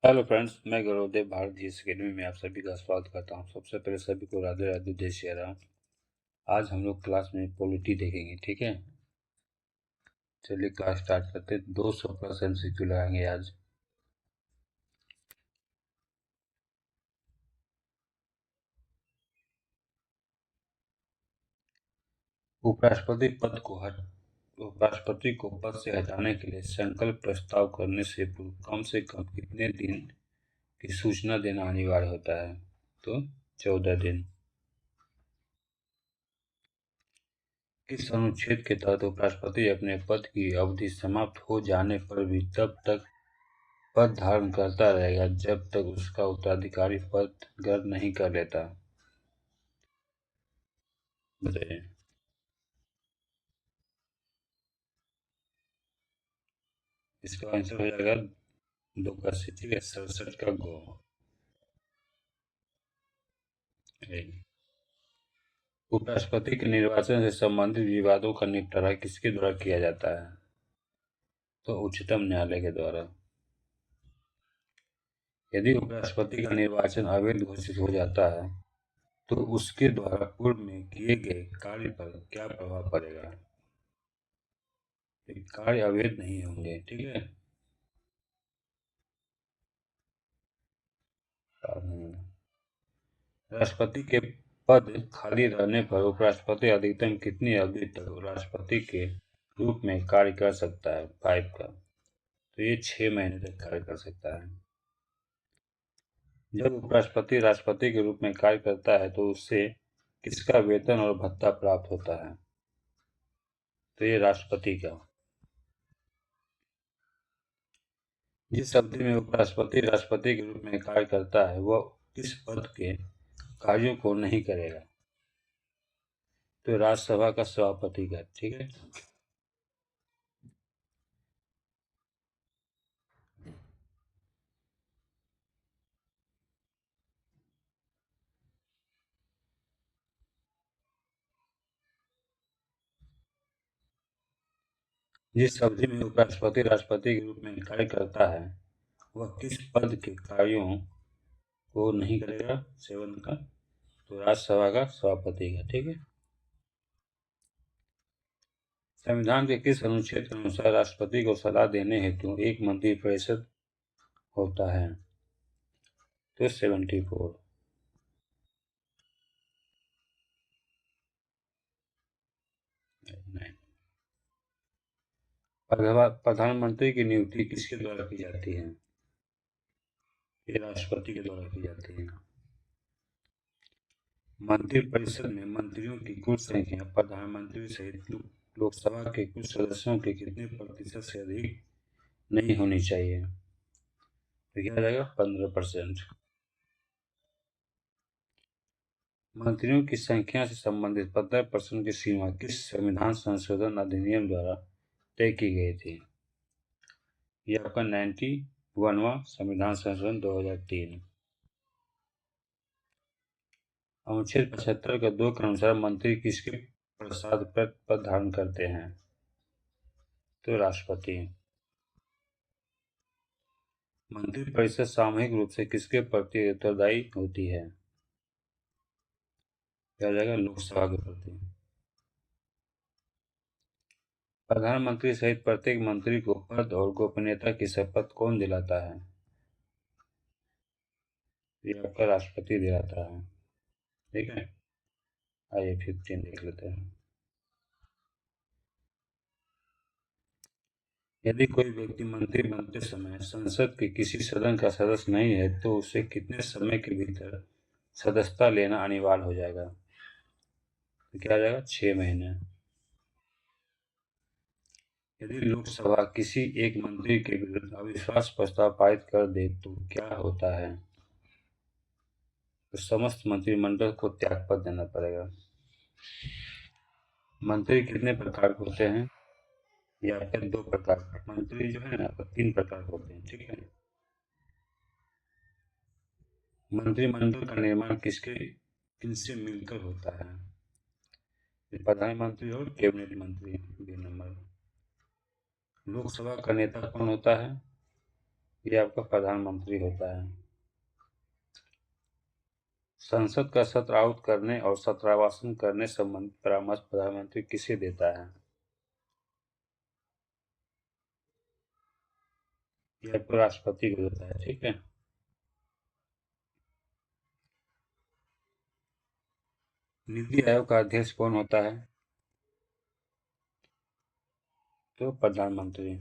Hello friends, मैं गौरवदेव भारत जी academy में आप सभी का स्वागत करता हूं। सबसे पहले सभी को राधे राधे, जय श्री राम। आज हम लोग क्लास में पॉलिटी देखेंगे, ठीक है। चलिए क्लास स्टार्ट करते हैं। 200 प्लस MCQ लगाएंगे आज। उपराष्ट्रपति को पद से हटाने के लिए संकल्प प्रस्ताव करने से पूर्व कम से कम कितने दिन की सूचना देना अनिवार्य होता है? तो 14 दिन। किस अनुच्छेद के तहत उपराष्ट्रपति अपने पद की अवधि समाप्त हो जाने पर भी तब तक पद धारण करता रहेगा जब तक उसका उत्तराधिकारी पद ग्रहण नहीं कर लेता? बताइए। इसका आंसर हो जाएगा 2 का सी, ठीक है, 67 का गो। उपराष्ट्रपति के निर्वाचन से संबंधित विवादों का निपटारा किसके द्वारा किया जाता है? तो उच्चतम न्यायालय के द्वारा। यदि उपराष्ट्रपति का निर्वाचन अवैध घोषित हो जाता है तो उसके द्वारा पूर्व में किए गए कार्य पर क्या प्रभाव पड़ेगा? ये कार्य अवैध नहीं होंगे, ठीक है। राष्ट्रपति के पद खाली रहने पर उपराष्ट्रपति अधिकतम कितनी अवधि तक राष्ट्रपति के रूप में कार्य कर सकता है? 5 का। तो ये 6 महीने तक कार्य कर सकता है। जब उपराष्ट्रपति राष्ट्रपति के रूप में कार्य करता है तो उससे किसका वेतन और भत्ता प्राप्त होता है? तो ये राष्ट्रपति का। जिस अवधि में उपराष्ट्रपति राष्ट्रपति के रूप में कार्य करता है वह किस पद के कार्यों को नहीं करेगा? तो राज्यसभा का सभापति का, ठीक है। जिस अवधि में उपराष्ट्रपति राष्ट्रपति के रूप में कार्य करता है वह किस पद के कार्यों को नहीं करेगा? 7 का। तो राज्यसभा का सभापति का, ठीक है। संविधान के किस अनुच्छेद के अनुसार राष्ट्रपति को सलाह देने हेतु एक मंत्रिपरिषद होता है? तो 74। प्रधानमंत्री की नियुक्ति किसके द्वारा की जाती है? ये राष्ट्रपति के द्वारा की जाती है। मंत्रिपरिषद में मंत्रियों की कुल संख्या प्रधानमंत्री सहित लोकसभा के कुल सदस्यों के कितने प्रतिशत से अधिक नहीं होनी चाहिए? तो क्या आ जाएगा? 15%। मंत्रियों की संख्या से संबंधित 15% की सीमा किस संविधान संशोधन अधिनियम द्वारा तय की गई थी? यह आपका 91वां संविधान संशोधन 2003। अनुच्छेद 75 का 2 के अनुसार मंत्री किसके प्रसाद पर पद धारण करते हैं? तो राष्ट्रपति। मंत्रिपरिषद सामूहिक रूप से किसके प्रति उत्तरदायी होती है? क्या जाएगा? लोकसभा के प्रति। प्रधानमंत्री सहित प्रत्येक मंत्री को पद और गोपनीयता की शपथ कौन दिलाता है? ये आपका राष्ट्रपति दिलाता है, ठीक है। आइए 15 देख लेते हैं। यदि कोई व्यक्ति मंत्री बनते समय संसद के किसी सदन का सदस्य नहीं है तो उसे कितने समय के भीतर सदस्यता लेना अनिवार्य हो जाएगा? तो क्या आ जाएगा? 6 महीने। यदि लोकसभा किसी एक मंत्री के विरुद्ध अविश्वास प्रस्ताव पारित कर दे तो क्या होता है? तो समस्त मंत्रिमंडल को त्यागपत्र देना पड़ेगा। मंत्री कितने प्रकार के होते हैं? या फिर 2 प्रकार के मंत्री जो है ना, 3 प्रकार के होते हैं, ठीक है। मंत्रिमंडल का निर्माण किनसे मिलकर होता है? प्रधानमंत्री और कैबिनेट मंत्री। B number. लोकसभा का नेता कौन होता है? ये आपका प्रधानमंत्री होता है। संसद का सत्र आहूत करने और सत्रावसान करने संबंधी परामर्श प्रधानमंत्री किसे देता है? ये आपको राष्ट्रपति को देता है, ठीक है। नीति आयोग का अध्यक्ष कौन होता है? तो प्रधानमंत्री।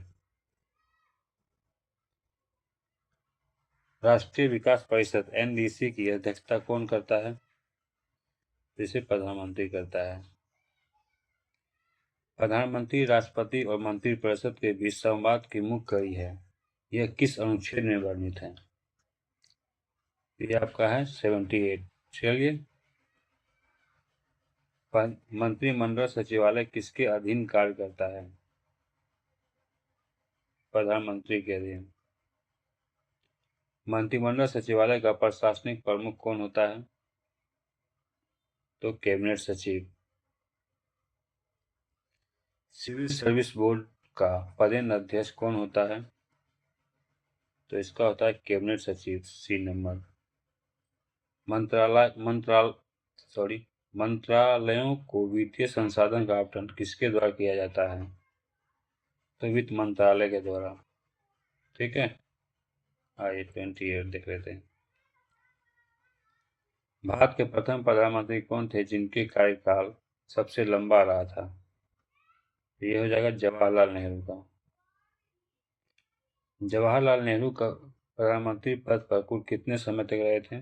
राष्ट्रीय विकास परिषद एनडीसी की अध्यक्षता कौन करता है? जिसे प्रधानमंत्री करता है। प्रधानमंत्री, राष्ट्रपति और मंत्रिपरिषद के बीच संवाद की मुख्य कड़ी है, यह किस अनुच्छेद में वर्णित है? ये आपका है 78। चलिए, मंत्रिमंडल सचिवालय किसके अधीन कार्य करता है? प्रधानमंत्री के अधीन। मंत्रिमंडल सचिवालय का प्रशासनिक प्रमुख कौन होता है? तो कैबिनेट सचिव। सिविल सर्विस बोर्ड का पदेन अध्यक्ष कौन होता है? तो इसका होता है कैबिनेट सचिव, सी नंबर। मंत्रालयों को वित्तीय संसाधन का आवंटन किसके द्वारा किया जाता है? तो वित्त मंत्रालय के द्वारा, ठीक है। आइए 28 देख लेते हैं। भारत के प्रथम प्रधानमंत्री कौन थे जिनके कार्यकाल सबसे लंबा रहा था? ये हो जाएगा जवाहरलाल नेहरू का। जवाहरलाल नेहरू का प्रधानमंत्री पद पर कुल कितने समय तक रहे थे?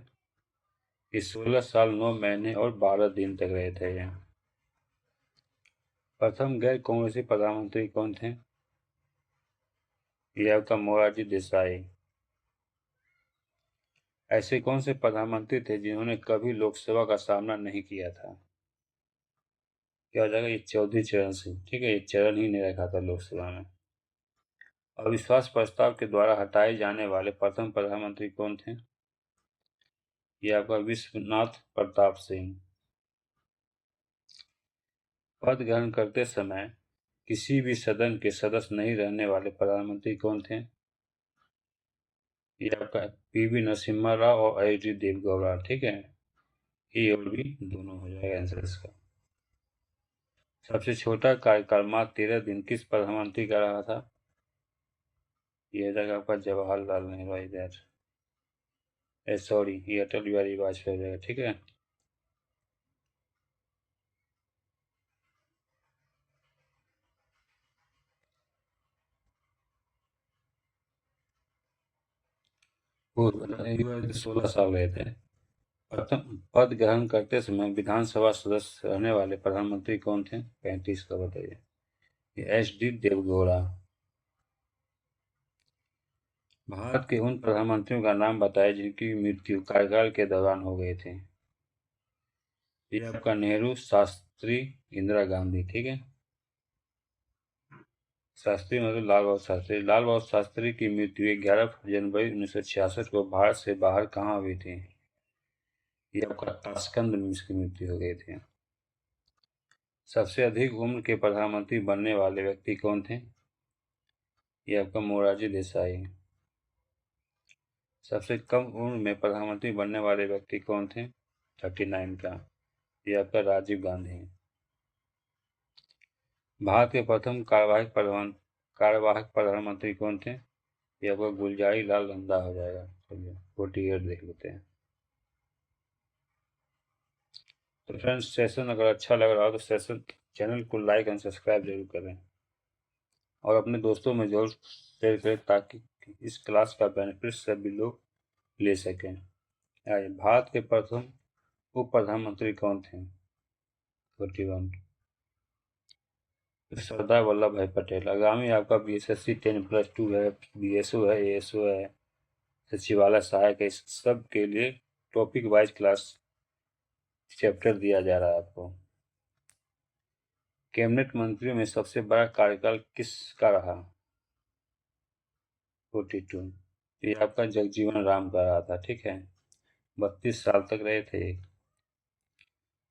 ये 16 साल 9 महीने और 12 दिन तक रहे थे ये। प्रथम गैर कांग्रेसी प्रधानमंत्री कौन थे? ये आपका मोरारजी देसाई। ऐसे कौन से प्रधानमंत्री थे जिन्होंने कभी लोकसभा का सामना नहीं किया था? क्या हो जाएगा? ये चौधरी चरण सिंह, ठीक है। ये चरण ही नहीं रखा था लोकसभा में। अविश्वास प्रस्ताव के द्वारा हटाए जाने वाले प्रथम प्रधानमंत्री कौन थे? ये आपका विश्वनाथ प्रताप सिंह। पद ग्रहण करते समय किसी भी सदन के सदस्य नहीं रहने वाले प्रधानमंत्री कौन थे? ये आपका पीवी नरसिम्हा राव और एच डी देवगौड़ा, ठीक है। ए और बी दोनों हो जाएगा आंसर इसका। सबसे छोटा कार्यकाल मात्र 13 दिन किस प्रधानमंत्री का रहा था? ये जाएगा आपका जवाहरलाल नेहरू। इधर सॉरी, ये अटल बिहारी वाजपेयी हो जाएगा, ठीक है। वो 16 साल रहे थे। प्रथम पद ग्रहण करते समय विधानसभा सदस्य रहने वाले प्रधानमंत्री कौन थे? 35 का बताइए। ये एच डी देवगौड़ा। भारत के उन प्रधानमंत्रियों का नाम बताएं जिनकी मृत्यु कार्यकाल के दौरान हो गए थे। ये आपका नेहरू, शास्त्री, इंदिरा गांधी, ठीक है। शास्त्री मतलब लाल बहादुर शास्त्री। लाल बहादुर शास्त्री की मृत्यु 11 जनवरी 1966 को भारत से बाहर कहाँ हुई थी? ये आपका ताशकंद में इसकी मृत्यु हो गई थी। सबसे अधिक उम्र के प्रधानमंत्री बनने वाले व्यक्ति कौन थे? ये आपका मोरारजी देसाई। सबसे कम उम्र में प्रधानमंत्री बनने वाले व्यक्ति कौन थे? 39 का। ये आपका राजीव गांधी। भारत के प्रथम कार्यवाहक प्रधानमंत्री कौन थे? ये आपका गुलजारी लाल नंदा हो जाएगा। चलिए 48 देख लेते हैं। तो फ्रेंड्स, सेशन अगर अच्छा लग रहा हो तो चैनल को लाइक एंड सब्सक्राइब जरूर करें और अपने दोस्तों में जरूर शेयर करें ताकि इस क्लास का बेनिफिट सभी लोग ले सकें। आइए, भारत के प्रथम उप प्रधानमंत्री कौन थे? 41। सरदार वल्लभ भाई पटेल। आगामी आपका बीएसएससी 10+2 है, बीएसओ है, एएसओ है, सचिवालय सहायक है, इस सब के लिए टॉपिक वाइज क्लास चैप्टर दिया जा रहा है आपको। कैबिनेट मंत्रियों में सबसे बड़ा कार्यकाल किसका रहा? 42। ये आपका जगजीवन राम का रहा था, ठीक है। 32 साल तक रहे थे।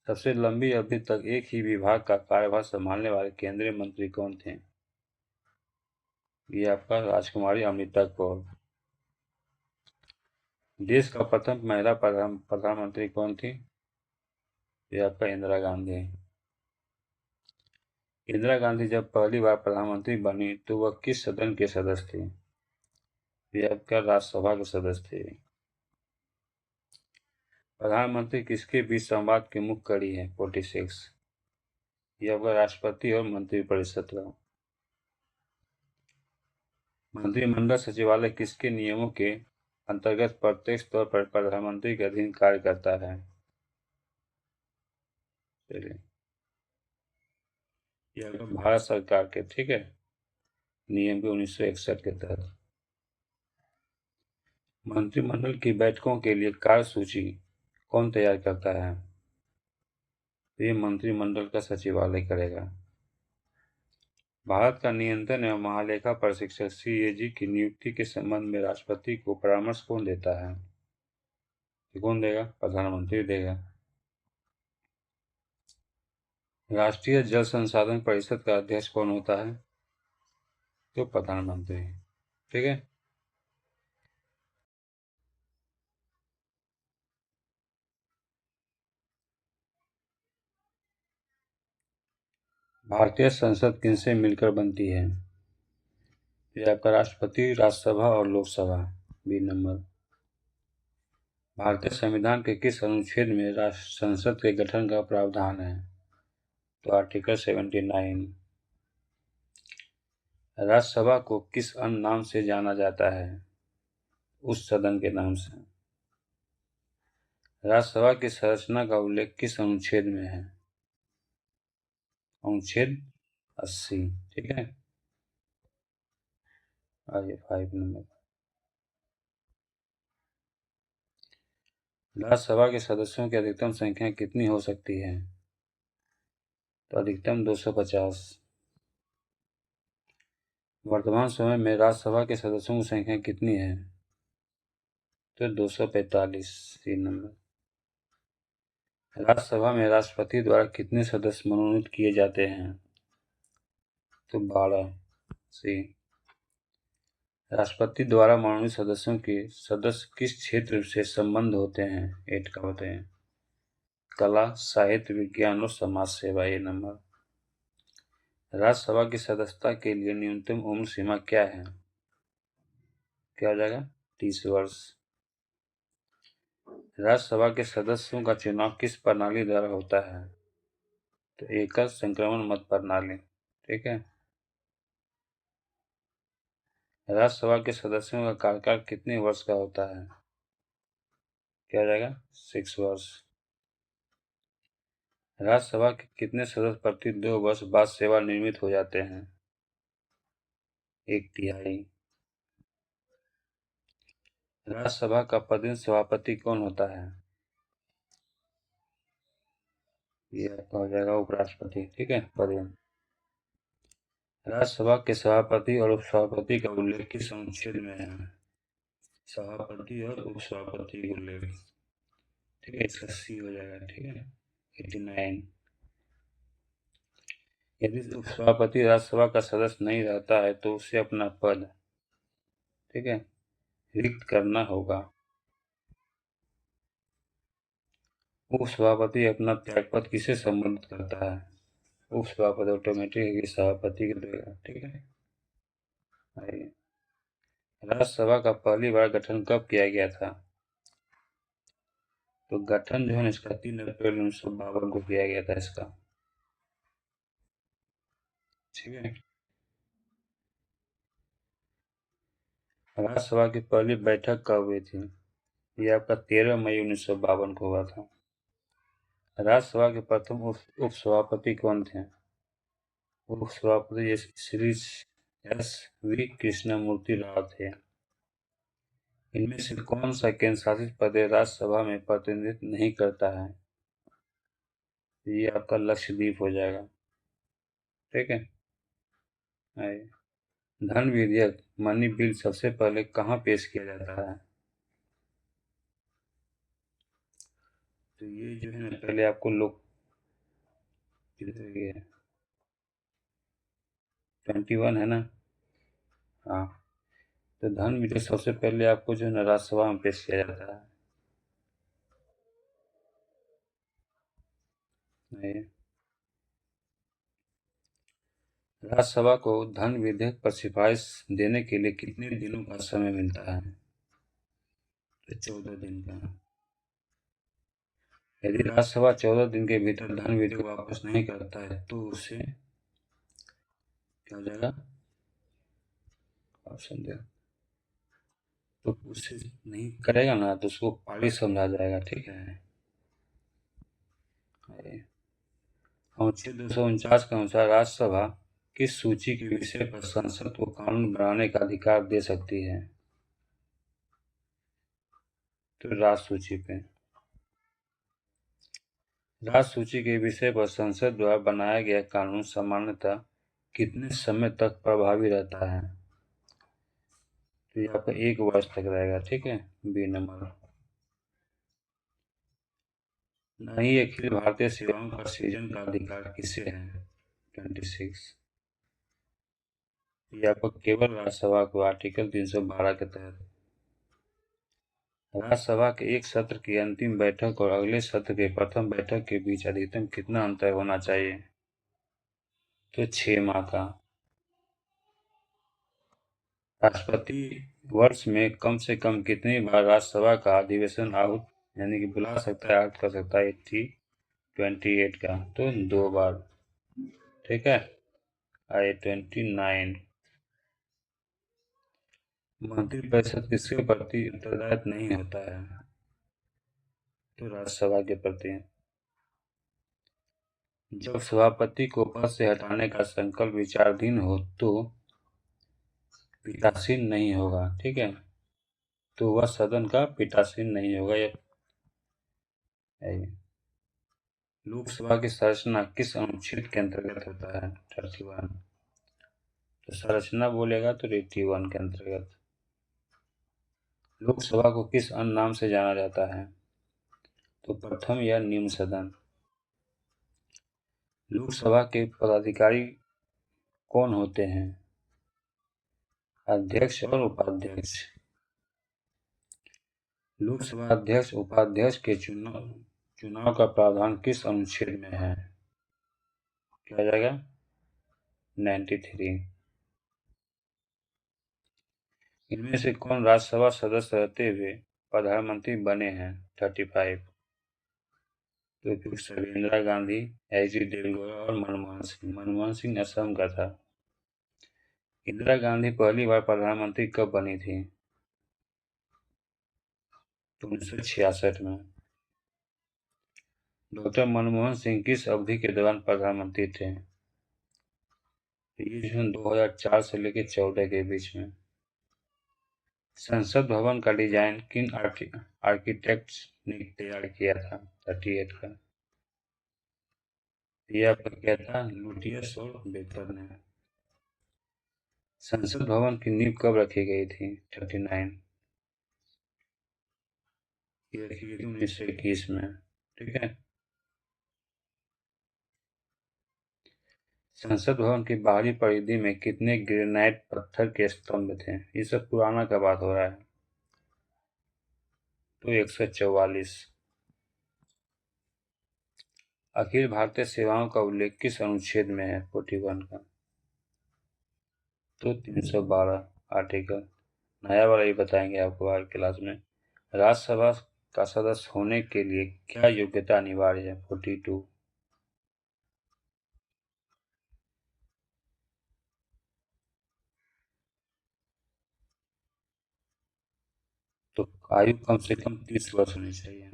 सबसे लंबी अवधि तक एक ही विभाग का कार्यभार संभालने वाले केंद्रीय मंत्री कौन थे? ये आपका राजकुमारी अमृता कौर। देश का प्रथम महिला प्रधानमंत्री कौन थी? ये आपका इंदिरा गांधी। इंदिरा गांधी जब पहली बार प्रधानमंत्री बनी तो वह किस सदन के सदस्य थी? ये आपका राज्यसभा के सदस्य थे। प्रधानमंत्री किसके बीच संवाद की मुख्य कड़ी है? 46। ये आपका राष्ट्रपति और मंत्रिपरिषद का। मंत्रिमंडल सचिवालय किसके नियमों के अंतर्गत प्रत्यक्ष तौर पर प्रधानमंत्री के अधीन कार्य करता है? चलिए, ये आपका भारत सरकार के, ठीक है, नियम के 1961 के तहत। मंत्रिमंडल की बैठकों के लिए कार्यसूची कौन तैयार करता है? तो ये मंत्रिमंडल का सचिवालय करेगा। भारत का नियंत्रण एवं महालेखा परीक्षक CAG की नियुक्ति के संबंध में राष्ट्रपति को परामर्श कौन देता है? कौन देगा? प्रधानमंत्री देगा। राष्ट्रीय जल संसाधन परिषद का अध्यक्ष कौन होता है? तो प्रधानमंत्री, ठीक है। भारतीय संसद किनसे मिलकर बनती है? ये आपका राष्ट्रपति, राज्यसभा और लोकसभा। B number. भारतीय संविधान के किस अनुच्छेद में राष्ट्र संसद के गठन का प्रावधान है? तो आर्टिकल 79। राज्यसभा को किस अन्य नाम से जाना जाता है? उस सदन के नाम से। राज्यसभा की संरचना का उल्लेख किस अनुच्छेद में है? अनुच्छेद 80, ठीक है। आइए 5 नंबर। राज्यसभा के सदस्यों की अधिकतम संख्या कितनी हो सकती है? तो अधिकतम 250। वर्तमान समय में राज्यसभा के सदस्यों की संख्या कितनी है? तो 245। 3 नंबर। राज्यसभा में राष्ट्रपति द्वारा कितने सदस्य मनोनीत किए जाते हैं? तो 12। सी। राष्ट्रपति द्वारा मनोनीत सदस्यों के सदस्य किस क्षेत्र से संबंध होते हैं? 8 का होते हैं। कला, साहित्य, विज्ञान और समाज सेवा। ये नंबर। राज्यसभा की सदस्यता के लिए न्यूनतम उम्र सीमा क्या है? क्या हो जाएगा? 30 वर्ष। राज्यसभा के सदस्यों का चुनाव किस प्रणाली द्वारा होता है? तो एकल संक्रमण मत प्रणाली, ठीक है। राज्यसभा के सदस्यों का कार्यकाल कितने वर्ष का होता है? क्या हो जाएगा? 6 वर्ष। राज्यसभा के कितने सदस्य प्रति 2 वर्ष बाद सेवानिवृत्त हो जाते हैं? 1/3। राज्यसभा का पदेन सभापति कौन होता है? ये आपका हो जाएगा उपराष्ट्रपति, ठीक है, पदेन। राज्यसभा के सभापति और उपसभापति का उल्लेख किस अनुच्छेद में है? सभापति और उपसभापति का उल्लेख, ठीक है, इसका सी हो जाएगा, ठीक है, 89। यदि उपसभापति राज्यसभा का सदस्य नहीं रहता है तो उसे अपना पद, ठीक है, रिक्त करना होगा। उपसभापति अपना त्यागपत्र किसे संबोधित करता है? उपसभापति ऑटोमेटिक सभापति को देगा, ठीक है। आइए, राज्यसभा का पहली बार गठन कब किया गया था? तो गठन जो है ना इसका 3 अप्रैल 1952 को किया गया था इसका, ठीक है। राज्यसभा की पहली बैठक कब हुई थी? ये आपका 13 मई 1952 को हुआ था। राज्यसभा के प्रथम उपसभापति कौन थे? उपसभापति श्री S.V. कृष्णमूर्ति राव थे। इनमें से कौन सा केंद्र शासित प्रदेश राज्यसभा में प्रतिनिधित्व नहीं करता है? ये आपका लक्षद्वीप हो जाएगा, ठीक है। धन विधेयक मनी बिल सबसे पहले कहाँ पेश किया जाता है? तो ये जो है ना पहले आपको लोग 21 है ना, हाँ, तो धन विधेयक सबसे पहले आपको जो है ना राज्यसभा में पेश किया जाता है। नहीं, राज्यसभा को धन विधेयक पर सिफारिश देने के लिए कितने दिनों का समय मिलता है? तो 14 दिन का। यदि राज्यसभा 14 दिन के भीतर धन विधेयक वापस नहीं करता है तो उसे क्या हो जाएगा? ऑप्शन दे। तो उसे नहीं करेगा ना तो उसको पारित समझा जाएगा, ठीक है। अनुच्छेद 249 के अनुसार राज्यसभा किस सूची के विषय पर संसद को कानून बनाने का अधिकार दे सकती है? तो राज्य सूची पे। राज्य सूची के विषय पर संसद द्वारा बनाया गया कानून सामान्यतः कितने समय तक प्रभावी रहता है? तो यहाँ पर 1 वर्ष तक रहेगा, ठीक है। B number. नहीं, अखिल भारतीय सेवाओं का सृजन का अधिकार किसे है? 26। यहाँ पर केवल राज्यसभा को आर्टिकल 312 के तहत। राज्यसभा के एक सत्र की अंतिम बैठक और अगले सत्र के प्रथम बैठक के बीच अधिकतम कितना अंतर होना चाहिए? तो 6 माह का। राष्ट्रपति वर्ष में कम से कम कितनी बार राज्यसभा का अधिवेशन आहूत यानी कि बुला सकता है, आहूत कर सकता है? 28 का। तो 2 बार, ठीक है। 29। मंत्रिपरिषद किसके प्रति उत्तरदायित्व नहीं होता है? तो राज्यसभा के प्रति। जब सभापति को पद से हटाने का संकल्प विचाराधीन हो तो पीठासीन नहीं होगा, ठीक है। तो वह सदन का पीठासीन नहीं होगा। लोकसभा की संरचना किस अनुच्छेद के अंतर्गत होता है? 31। तो संरचना बोलेगा तो 81 के अंतर्गत। लोकसभा को किस अन्य नाम से जाना जाता है? तो प्रथम या निम्न सदन। लोकसभा के पदाधिकारी कौन होते हैं? अध्यक्ष और उपाध्यक्ष। लोकसभा अध्यक्ष उपाध्यक्ष के चुनाव का प्रावधान किस अनुच्छेद में है? क्या हो जाएगा? 93। इनमें से कौन राज्यसभा सदस्य रहते हुए प्रधानमंत्री बने हैं? 35। तो फिर इंदिरा गांधी, एच डी देवेगौड़ा और मनमोहन सिंह। मनमोहन सिंह असम का था। इंदिरा गांधी पहली बार प्रधानमंत्री कब बनी थी? तो 1966 में। डॉक्टर मनमोहन सिंह किस अवधि के दौरान प्रधानमंत्री थे? ये जो 2004 से लेकर 14 के बीच में। संसद भवन का डिजाइन किन आर्किटेक्ट्स ने तैयार किया था? 38 का। यह आपका क्या था? लुटियस और बेकर ने। संसद भवन की नींव कब रखी गई थी? 39। ये रखी गई थी 1921 में, ठीक है। संसद भवन की बाहरी परिधि में कितने ग्रेनाइट पत्थर के स्तंभ थे? ये सब पुराना का बात हो रहा है। तो 144। अखिल भारतीय सेवाओं का उल्लेख किस अनुच्छेद में है? 41 का। तो 312 आर्टिकल। नया वाला ही बताएंगे आपको आज क्लास में। राज्यसभा का सदस्य होने के लिए क्या योग्यता अनिवार्य है? 42। तो आयु कम से कम 30 वर्ष होनी चाहिए।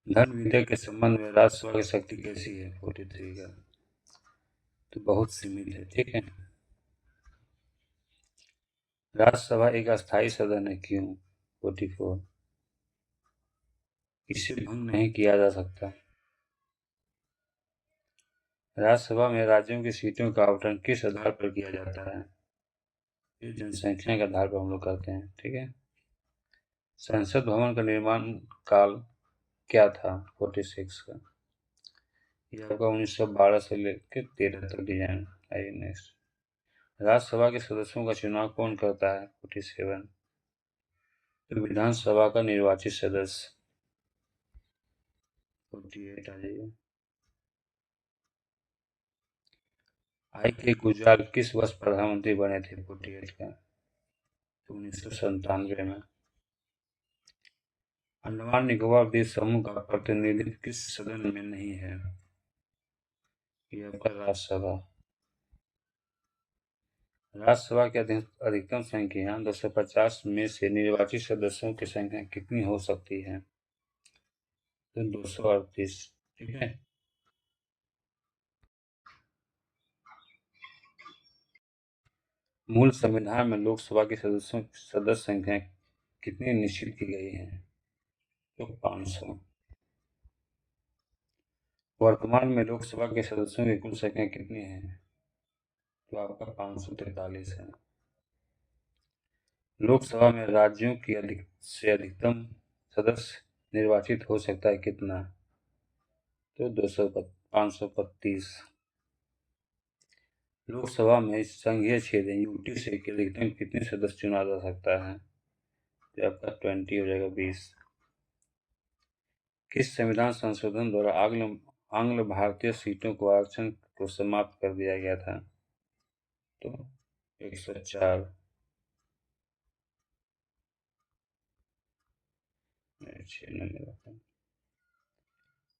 धन विधेयक के संबंध में राज्यसभा की शक्ति कैसी है? 43 का। तो बहुत सीमित है, ठीक है। राज्यसभा एक अस्थायी सदन है, क्यों? 44। इसे भंग नहीं किया जा सकता। राज्यसभा में राज्यों की सीटों का आवंटन किस आधार पर किया जाता है? ये जनसंख्या के आधार पर हम लोग करते हैं, ठीक है। संसद भवन का निर्माण काल क्या था? 46 का। यह आपका 1912 से लेकर 13 तक डिजाइन। आइए नेक्स्ट। राज्यसभा के सदस्यों का चुनाव कौन करता है? 47। तो विधानसभा का निर्वाचित सदस्य। 48 आ जाइए। आई के गुजराल किस वर्ष प्रधानमंत्री बने थे? 48 का। तो 1997 में। अंडमान निकोबार द्वीप समूह का प्रतिनिधित्व किस सदन में नहीं है? ये आपका राज्यसभा। राज्यसभा की अधिकतम संख्या 250 में से निर्वाचित सदस्यों की संख्या कितनी हो सकती है? तो 238। ठीक है। मूल संविधान में लोकसभा के सदस्य संख्या कितनी निश्चित की गई है? तो 500। वर्तमान में लोकसभा के सदस्यों की कुल संख्या कितनी है? तो आपका 543 है। लोकसभा में राज्यों की अधिकतम सदस्य निर्वाचित हो सकता है कितना? तो 535। लोकसभा में संघीय क्षेत्र यूटी से अधिकतम कितने सदस्य चुना जा सकता है? तो आपका 20 हो जाएगा, 20। किस संविधान संशोधन द्वारा आंग्ल भारतीय सीटों को आरक्षण को समाप्त कर दिया गया था? तो 104।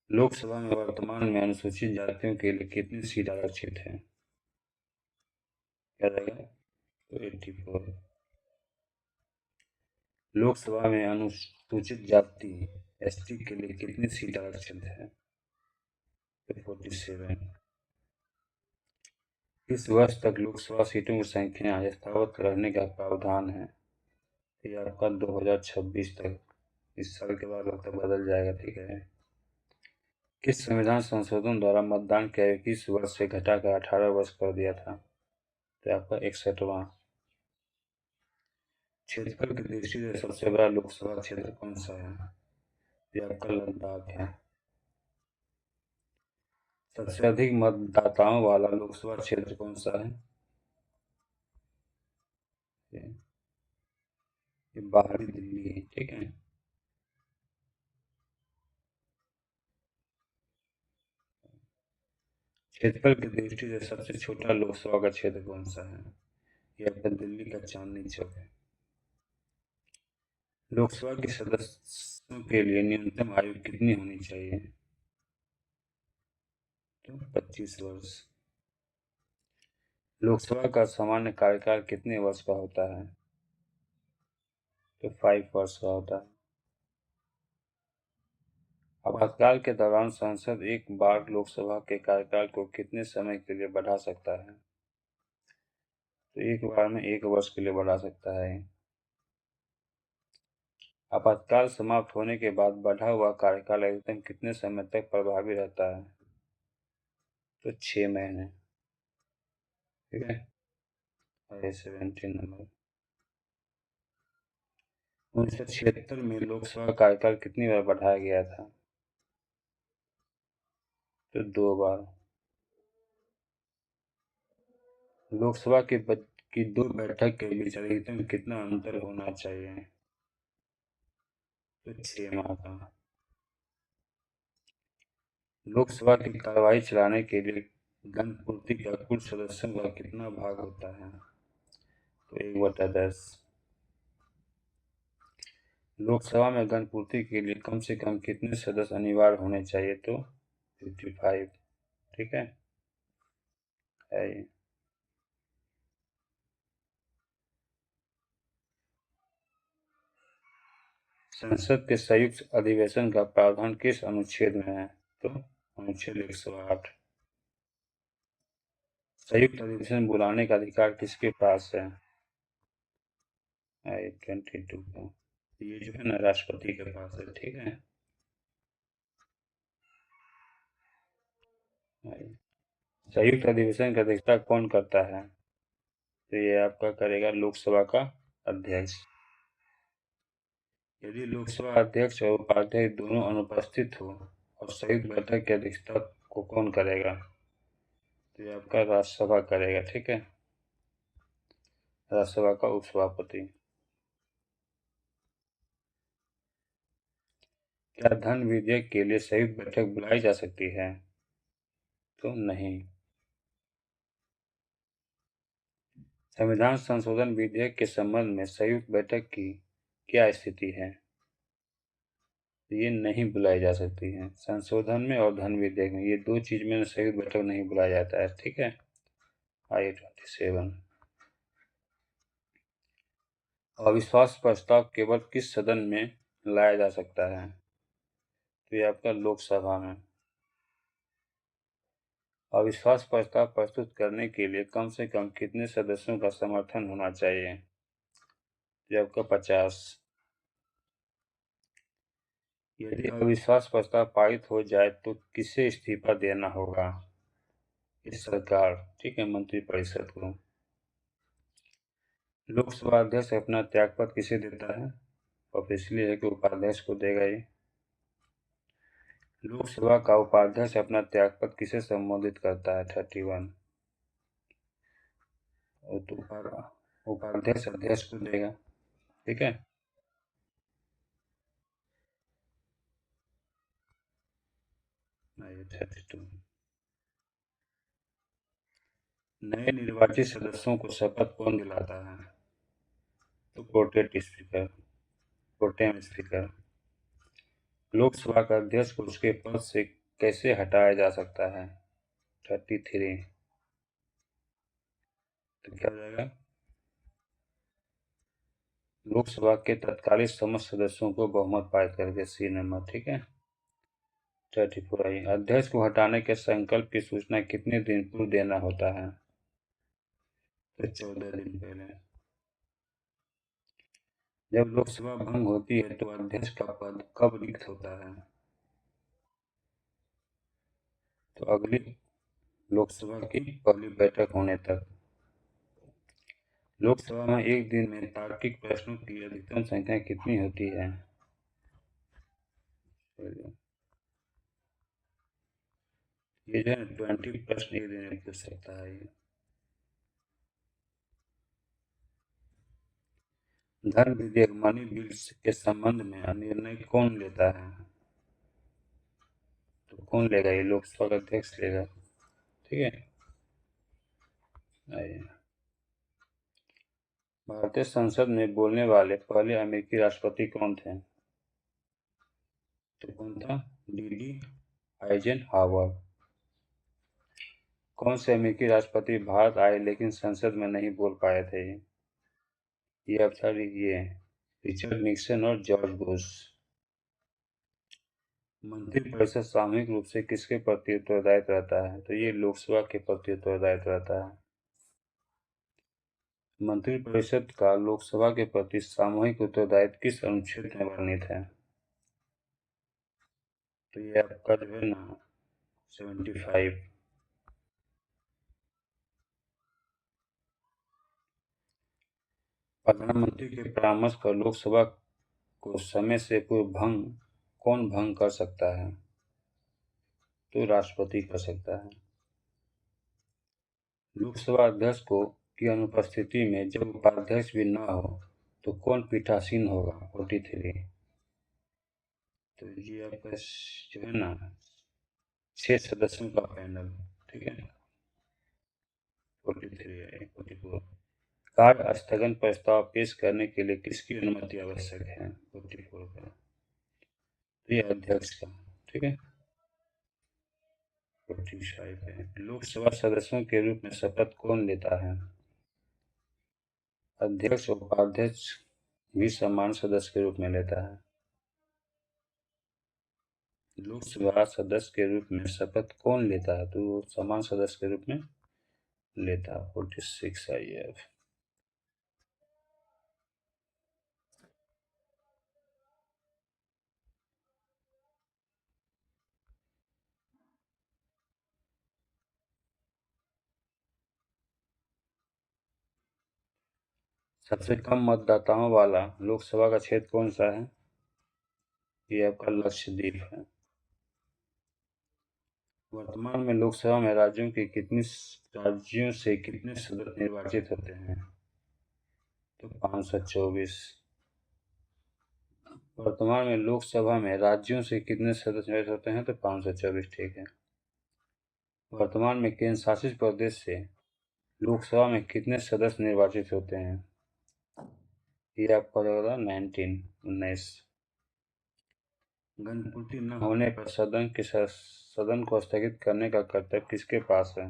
लोकसभा में वर्तमान में अनुसूचित जातियों के लिए कितनी सीट आरक्षित है? क्या रहेगा? तो 84। लोकसभा में अनुसूचित जाति एसटी के लिए कितनी सीट आरक्षित है? तो 47। इस वर्ष तक लोकसभा सीटों की संख्या यथावत रहने का प्रावधान है? ये आपका 2026 तक। इस साल के बाद लगता बदल जाएगा। ठीक है। किस संविधान संशोधन द्वारा मतदान की आयु 21 वर्ष से घटाकर 18 वर्ष कर दिया था? तो आपका 61वां। क्षेत्रफल की दृष्टि से सबसे बड़ा लोकसभा क्षेत्र कौन सा है? ये आपका लद्दाख है। सबसे अधिक मतदाताओं वाला लोकसभा क्षेत्र कौन सा है? ये बाहरी दिल्ली है। ठीक है। क्षेत्रफल की दृष्टि से सबसे छोटा लोकसभा का क्षेत्र कौन सा है? ये आपका दिल्ली का चांदनी चौक है। लोकसभा के सदस्यों के लिए न्यूनतम आयु कितनी होनी चाहिए? तो 25 वर्ष। लोकसभा का सामान्य कार्यकाल कितने वर्ष का होता है? तो 5 वर्ष का होता है। आपातकाल के दौरान संसद एक बार लोकसभा के कार्यकाल को कितने समय के लिए बढ़ा सकता है? तो एक बार में 1 वर्ष के लिए बढ़ा सकता है। आपातकाल समाप्त होने के बाद बढ़ा हुआ कार्यकाल अधिकतम कितने समय तक प्रभावी रहता है? तो 6 महीने। ठीक है। 17 नंबर। 1976 में लोकसभा का कार्यकाल कितनी बार बढ़ाया गया था? तो 2 बार। लोकसभा की 2 बैठक के बीच अधिकतम कितना अंतर होना चाहिए? तो 6 माह का। लोकसभा की कार्यवाही चलाने के लिए गणपूर्ति का कुल सदस्यों का कितना भाग होता है? तो 1/10। लोकसभा में गणपूर्ति के लिए कम से कम कितने सदस्य अनिवार्य होने चाहिए? तो 55। ठीक है। ये संसद के संयुक्त अधिवेशन का प्रावधान किस अनुच्छेद में है? तो अनुच्छेद 108। संयुक्त अधिवेशन बुलाने का अधिकार किसके पास है? 22 का। ये जो है ना, राष्ट्रपति के पास है। ठीक है। संयुक्त अधिवेशन की अध्यक्षता कौन करता है? तो ये आपका करेगा लोकसभा का अध्यक्ष। यदि लोकसभा अध्यक्ष और उपाध्यक्ष दोनों अनुपस्थित हो और संयुक्त बैठक की अध्यक्षता को कौन करेगा? तो ये आपका राज्यसभा करेगा। ठीक है। राज्यसभा का उपसभापति। क्या धन विधेयक के लिए संयुक्त बैठक बुलाई जा सकती है? तो नहीं। संविधान संशोधन विधेयक के संबंध में संयुक्त बैठक की क्या स्थिति है? ये नहीं बुलाई जा सकती है। संशोधन में और धन विधेयक में, ये दो चीज में संयुक्त बैठक नहीं बुलाया जाता है। ठीक है। I-27। अविश्वास प्रस्ताव केवल किस सदन में लाया जा सकता है? तो ये आपका लोकसभा में। अविश्वास प्रस्ताव प्रस्तुत करने के लिए कम से कम कितने सदस्यों का समर्थन होना चाहिए? ये आपका 50। यदि अविश्वास प्रस्ताव पारित हो जाए तो किसे इस्तीफा देना होगा? इस सरकार, ठीक है, मंत्रिपरिषद को। लोकसभा अध्यक्ष अपना त्यागपत्र किसे देता है? ऑब्वियसली है कि उपाध्यक्ष को देगा ही। लोकसभा का उपाध्यक्ष अपना त्यागपत्र किसे संबोधित करता है? 31। तो उपाध्यक्ष अध्यक्ष को देगा। ठीक है। नए निर्वाचित सदस्यों को शपथ कौन दिलाता है? तो प्रोटेम स्पीकर। लोकसभा का अध्यक्ष को उसके पद से कैसे हटाया जा सकता है? 33। तो क्या हो जाएगा? लोकसभा के तत्कालीन समस्त सदस्यों को बहुमत पारित करके, सी नंबर। ठीक है। 34। अध्यक्ष को हटाने के संकल्प की सूचना कितने दिन पूर्व देना होता है? तो 14 दिन पहले। जब लोकसभा भंग होती है तो अध्यक्ष का पद कब रिक्त होता है? तो अगली लोकसभा की पहली बैठक होने तक। लोकसभा में एक दिन में तार्किक प्रश्नों की अधिकतम संख्या कितनी होती है? ये जो है 20 प्रश्न एक दिन में पूछ सकता है ये। धन विधेयक मनी बिल के संबंध में निर्णय कौन लेता है? तो कौन लेगा? ये लोकसभा का अध्यक्ष लेगा। ठीक है। आइए। भारतीय संसद में बोलने वाले पहले अमेरिकी राष्ट्रपति कौन थे? तो कौन था? D Eisenhower. कौन से अमेरिकी राष्ट्रपति भारत आए लेकिन संसद में नहीं बोल पाए थे? ये अब था ये रिचर्ड निक्सन और जॉर्ज बुश। मंत्रिपरिषद सामूहिक रूप से किसके प्रति उत्तरदायित्व रहता है? तो ये लोकसभा के प्रति उत्तरदायित्व रहता है। मंत्रिपरिषद का लोकसभा के प्रति सामूहिक उत्तरदायित्व किस अनुच्छेद में वर्णित है? तो ये आपका जो है ना 75। प्रधानमंत्री के परामर्श पर लोकसभा को समय से पूर्व कौन भंग कर सकता है? तो राष्ट्रपति कर सकता है। लोकसभा अध्यक्ष को की अनुपस्थिति में जब उपाध्यक्ष भी न हो तो कौन पीठासीन होगा? 43। तो ये आपका जो है ना 6 सदस्यों का पैनल। ठीक है। 44। कार्य स्थगन प्रस्ताव पेश करने के लिए किसकी अनुमति आवश्यक है? 44 का। तो ये अध्यक्ष का। ठीक है। 45 है। लोकसभा सदस्यों के रूप में शपथ कौन लेता है? अध्यक्ष और उपाध्यक्ष भी समान सदस्य के रूप में लेता है। लोकसभा सदस्य के रूप में शपथ कौन लेता है? तो वो समान सदस्य के रूप में लेता है। 46 IF। सबसे कम मतदाताओं वाला लोकसभा का क्षेत्र कौन सा है? ये आपका लक्षद्वीप है। वर्तमान में लोकसभा में राज्यों से कितने सदस्य निर्वाचित होते हैं? तो 524। वर्तमान में लोकसभा में राज्यों से कितने सदस्य निर्वाचित होते हैं? तो 524, ठीक है। वर्तमान में केंद्र शासित प्रदेश से लोकसभा में कितने सदस्य निर्वाचित होते हैं? ये आपका होगा 19। गणपूर्ति न होने पर सदन को स्थगित करने का कर्तव्य किसके पास है?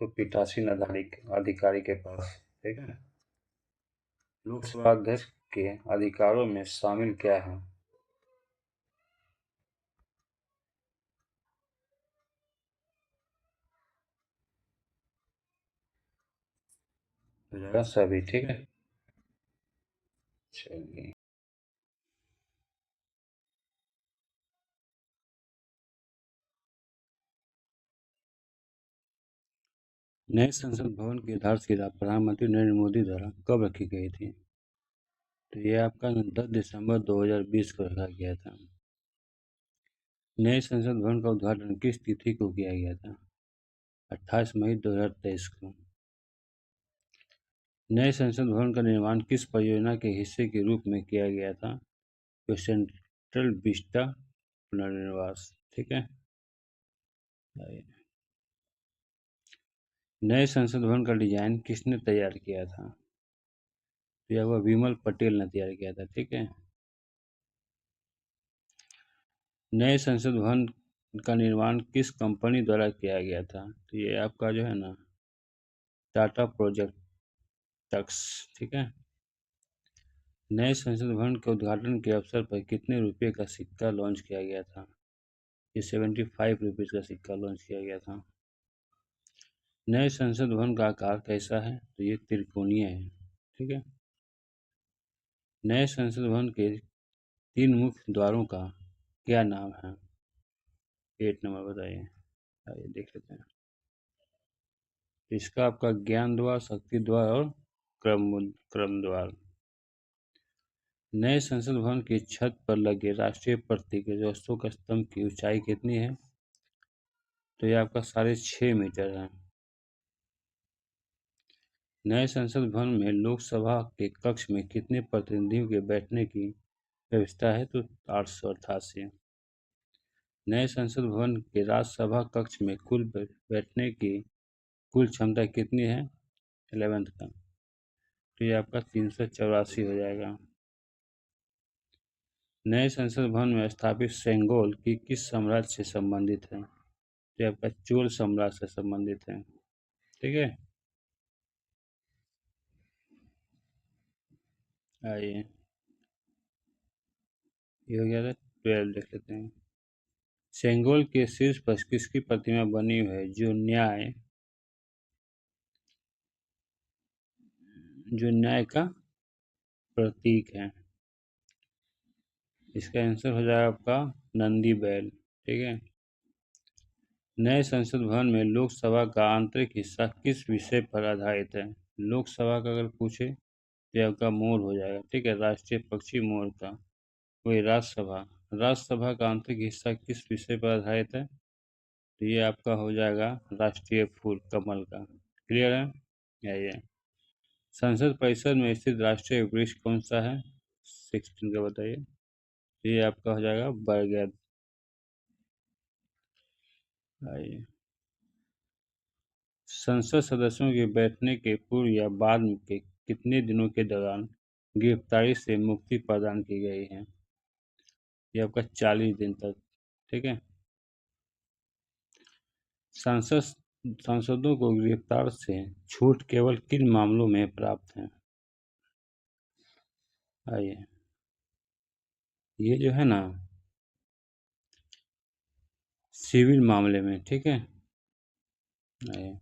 तो पीठासीन अधिकारी के पास, ठीक है। लोकसभा अध्यक्ष के अधिकारों में शामिल क्या है? हो जाएगा सभी, ठीक है। चलिए, नए संसद भवन की आधारशिला प्रधानमंत्री नरेंद्र मोदी द्वारा कब रखी गई थी? तो ये आपका 10 दिसंबर 2020 को रखा गया था। नए संसद भवन का उद्घाटन किस तिथि को किया गया था? 28 मई 2023 को। नए संसद भवन का निर्माण किस परियोजना के हिस्से के रूप में किया गया था? तो सेंट्रल विस्टा पुनर्वास, ठीक है। नए संसद भवन का डिजाइन किसने तैयार किया था? तो यह विमल पटेल ने तैयार किया था, ठीक है। नए संसद भवन का निर्माण किस कंपनी द्वारा किया गया था? तो ये आपका जो है ना, टाटा प्रोजेक्ट्स, ठीक है। नए संसद भवन के उद्घाटन के अवसर पर कितने रुपए का सिक्का लॉन्च किया गया था? ये 75 रुपीज़ का सिक्का लॉन्च किया गया था। नए संसद भवन का आकार कैसा है? तो ये त्रिकोणीय है, ठीक है। नए संसद भवन के 3 मुख्य द्वारों का क्या नाम है? 8 नंबर बताइए। आइए देख लेते हैं। इसका आपका ज्ञान द्वार, शक्ति द्वार और क्रम द्वार। नए संसद भवन की छत पर लगे राष्ट्रीय प्रतीक जो अशोक स्तंभ की ऊंचाई कितनी है? तो ये आपका 6.5 मीटर है। नए संसद भवन में लोकसभा के कक्ष में कितने प्रतिनिधियों के बैठने की व्यवस्था है? तो 888। नए संसद भवन के राज्यसभा कक्ष में कुल बैठने की कुल क्षमता कितनी है? 11th का, तो ये आपका 384 हो जाएगा। नए संसद भवन में स्थापित सेंगोल की किस साम्राज्य से संबंधित है? तो ये आपका चोल साम्राज्य से संबंधित है, ठीक है। आइए, ये हो गया था 12, देख लेते हैं। सेंगोल के शीर्ष पर किसकी प्रतिमा बनी हुई है जो न्याय का प्रतीक है? इसका आंसर हो जाएगा आपका नंदी बैल, ठीक है। नए संसद भवन में लोकसभा का आंतरिक हिस्सा किस विषय पर आधारित है? लोकसभा का अगर पूछे तो ये आपका मोर हो जाएगा, ठीक है, राष्ट्रीय पक्षी मोर का। वही राज्यसभा का आंतरिक हिस्सा किस विषय पर आधारित है? तो ये आपका हो जाएगा राष्ट्रीय फूल कमल का। क्लियर है? आइए, संसद परिसर में स्थित राष्ट्रीय वृक्ष कौन सा है? 16 का बताइए। तो ये आपका हो जाएगा बरगद। आइए, संसद सदस्यों के बैठने के पूर्व या बाद के कितने दिनों के दौरान गिरफ्तारी से मुक्ति प्रदान की गई है? ये आपका 40 दिन तक, ठीक है। सांसद सांसदों को गिरफ्तार से छूट केवल किन मामलों में प्राप्त है? आइए, ये जो है ना, सिविल मामले में, ठीक है। आइए,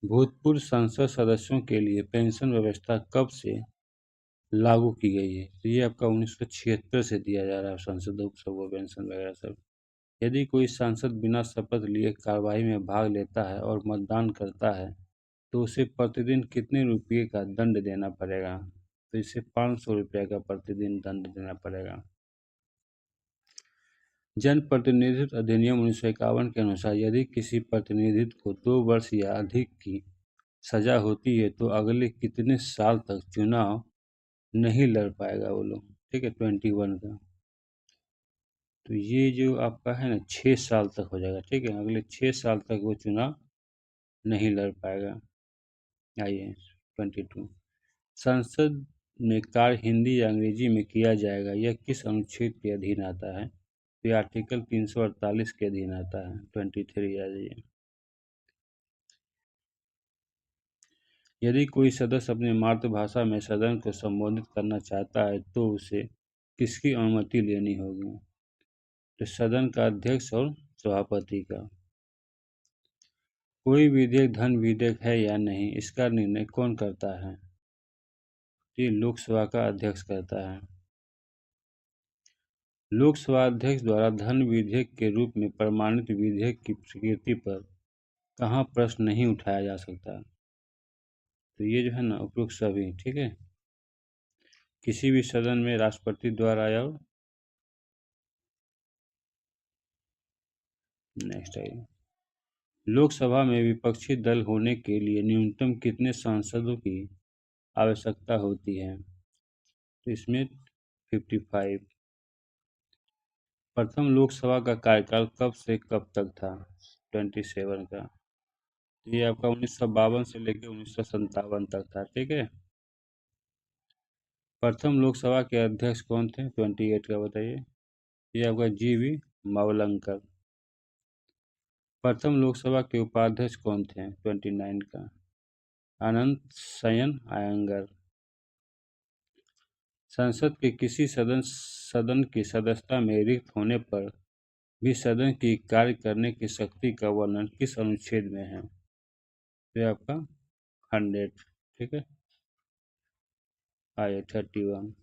भूतपूर्व संसद सदस्यों के लिए पेंशन व्यवस्था कब से लागू की गई है? तो ये आपका 1976 से दिया जा रहा है सांसदों को सबको पेंशन वगैरह सब। यदि कोई सांसद बिना शपथ लिए कार्यवाही में भाग लेता है और मतदान करता है तो उसे प्रतिदिन कितने रुपये का दंड देना पड़ेगा? तो इसे 500 रुपये का प्रतिदिन दंड देना पड़ेगा। जन प्रतिनिधित्व अधिनियम 1951 के अनुसार यदि किसी प्रतिनिधि को 2 वर्ष या अधिक की सजा होती है तो अगले कितने साल तक चुनाव नहीं लड़ पाएगा वो लोग, ठीक है, 21 का। तो ये जो आपका है ना 6 साल तक हो जाएगा, ठीक है, अगले 6 साल तक वो चुनाव नहीं लड़ पाएगा। आइए 22, संसद में कार्य हिंदी या अंग्रेजी में किया जाएगा, यह किस अनुच्छेद के अधीन आता है? तो ये आर्टिकल 348 के अधीन आता है। 23 आ जाइए। यदि कोई सदस्य अपनी मातृभाषा में सदन को संबोधित करना चाहता है तो उसे किसकी अनुमति लेनी होगी? तो सदन का अध्यक्ष और सभापति का। कोई विधेयक धन विधेयक है या नहीं, इसका निर्णय कौन करता है? ये लोकसभा का अध्यक्ष करता है। लोकसभा अध्यक्ष द्वारा धन विधेयक के रूप में प्रमाणित विधेयक की स्वीकृति पर कहाँ प्रश्न नहीं उठाया जा सकता? तो ये जो है ना उपयुक्त सभी, ठीक है, किसी भी सदन में राष्ट्रपति द्वारा या नेक्स्ट आइए। लोकसभा में विपक्षी दल होने के लिए न्यूनतम कितने सांसदों की आवश्यकता होती है? तो इसमें 55। प्रथम लोकसभा का कार्यकाल कब से कब तक था? 27 का। ये आपका 1952 से लेकर 1957 तक था, ठीक है। प्रथम लोकसभा के अध्यक्ष कौन थे? 28 का बताइए। ये आपका GV मावलंकर। प्रथम लोकसभा के उपाध्यक्ष कौन थे? 29 का अनंत शयन अयंगर। संसद के किसी सदन की सदस्यता में रिक्त होने पर भी सदन की कार्य करने की शक्ति का वर्णन किस अनुच्छेद में है? ये आपका 100, ठीक है। आइए 31,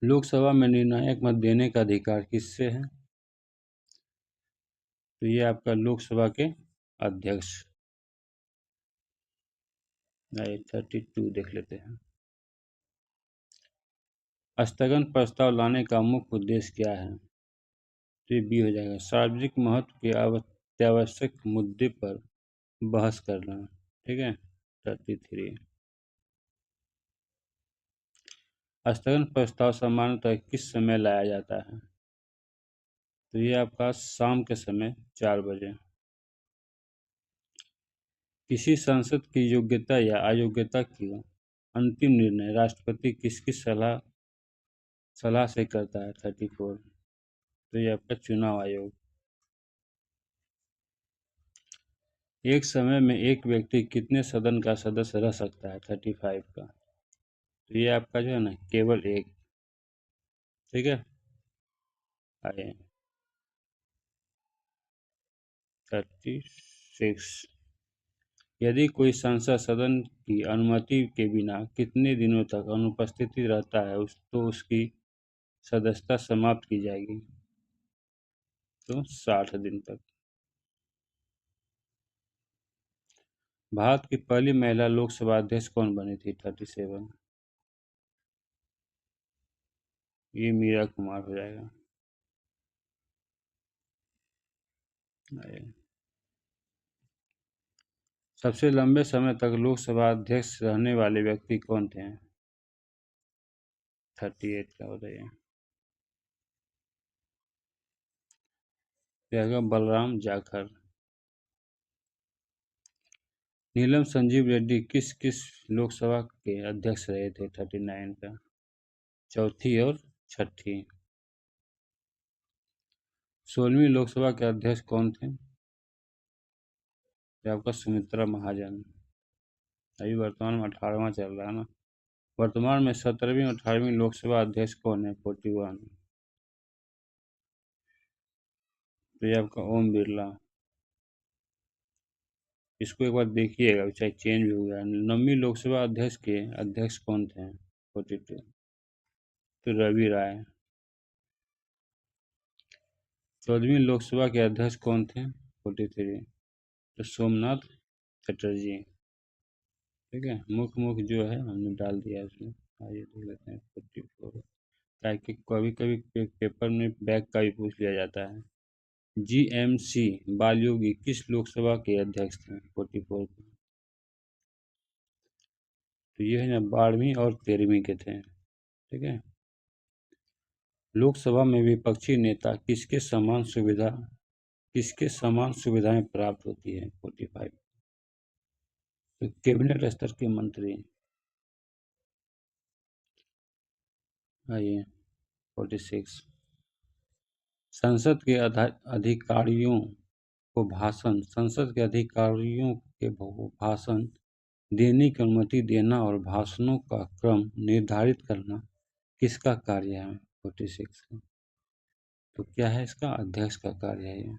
लोकसभा में निर्णायक मत देने का अधिकार किससे है? तो ये आपका लोकसभा के अध्यक्ष। आइए 32 देख लेते हैं। स्थगन प्रस्ताव लाने का मुख्य उद्देश्य क्या है? तो ये बी हो जाएगा, सार्वजनिक महत्व के अत्यावश्यक मुद्दे पर बहस करना, ठीक है। 33, स्थगन प्रस्ताव सामान्यतः किस समय लाया जाता है? तो ये आपका शाम के समय 4 बजे। किसी सांसद की योग्यता या अयोग्यता की अंतिम निर्णय राष्ट्रपति किसकी सलाह से करता है? 34, तो ये आपका चुनाव आयोग। एक समय में एक व्यक्ति कितने सदन का सदस्य रह सकता है? 35 का। तो ये आपका जो है ना केवल एक, ठीक है। आइए 36, यदि कोई सांसद सदन की अनुमति के बिना कितने दिनों तक अनुपस्थित रहता है तो उसकी सदस्यता समाप्त की जाएगी? तो 60 दिन तक। भारत की पहली महिला लोकसभा अध्यक्ष कौन बनी थी? 37, ये मीरा कुमार हो जाएगा। सबसे लंबे समय तक लोकसभा अध्यक्ष रहने वाले व्यक्ति कौन थे? 38 का बताइए। बलराम जाखर। नीलम संजीव रेड्डी किस किस लोकसभा के अध्यक्ष रहे थे? 39 का चौथी और छठी। 16वीं लोकसभा के अध्यक्ष कौन थे? आपका सुमित्रा महाजन। अभी वर्तमान में 18वां चल रहा है ना। वर्तमान में 17वीं और 18वीं लोकसभा अध्यक्ष कौन है? 41, तो ये आपका ओम बिरला। इसको एक बार देखिएगा, चाहे चेंज भी हो गया। 9वीं लोकसभा अध्यक्ष के अध्यक्ष कौन थे? 42, तो रवि राय। 14वीं लोकसभा के अध्यक्ष कौन थे? 43, तो सोमनाथ चटर्जी, ठीक है। मुख्य जो है हमने डाल दिया इसमें। आइए देख लेते हैं 44, ताकि कभी कभी पेपर में बैक का भी पूछ लिया जाता है। GMC बालयोगी किस लोकसभा के अध्यक्ष थे? 44 के। तो ये है ना 12वीं और 13वीं के थे। ठीक है। लोकसभा में विपक्षी नेता किसके समान सुविधाएं प्राप्त होती है? 45। तो कैबिनेट स्तर के मंत्री। आइए 46। संसद के अधिकारियों संसद के अधिकारियों के भाषण देने की अनुमति देना और भाषणों का क्रम निर्धारित करना किसका कार्य है? 46। तो क्या है इसका? अध्यक्ष का कार्य है।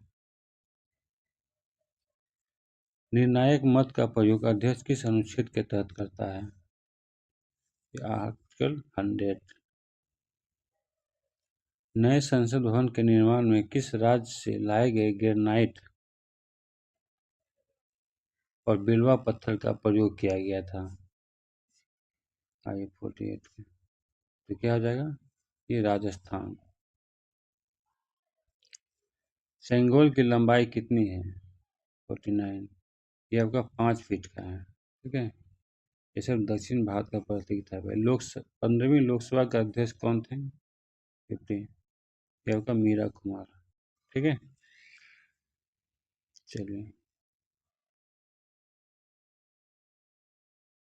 निर्णायक मत का प्रयोग अध्यक्ष किस अनुच्छेद के तहत करता है? आर्टिकल 100। नए संसद भवन के निर्माण में किस राज्य से लाए गए ग्रेनाइट और बिलवा पत्थर का प्रयोग किया गया था? आइए 48 के। तो क्या हो जाएगा? ये राजस्थान। सेंगोल की लंबाई कितनी है? 49। ये आपका 5 फीट का है। ठीक है। ये सब दक्षिण भारत का प्रतीक था। 15वीं लोकसभा के अध्यक्ष कौन थे? 50। ये आपका मीरा कुमार। ठीक है। चलिए।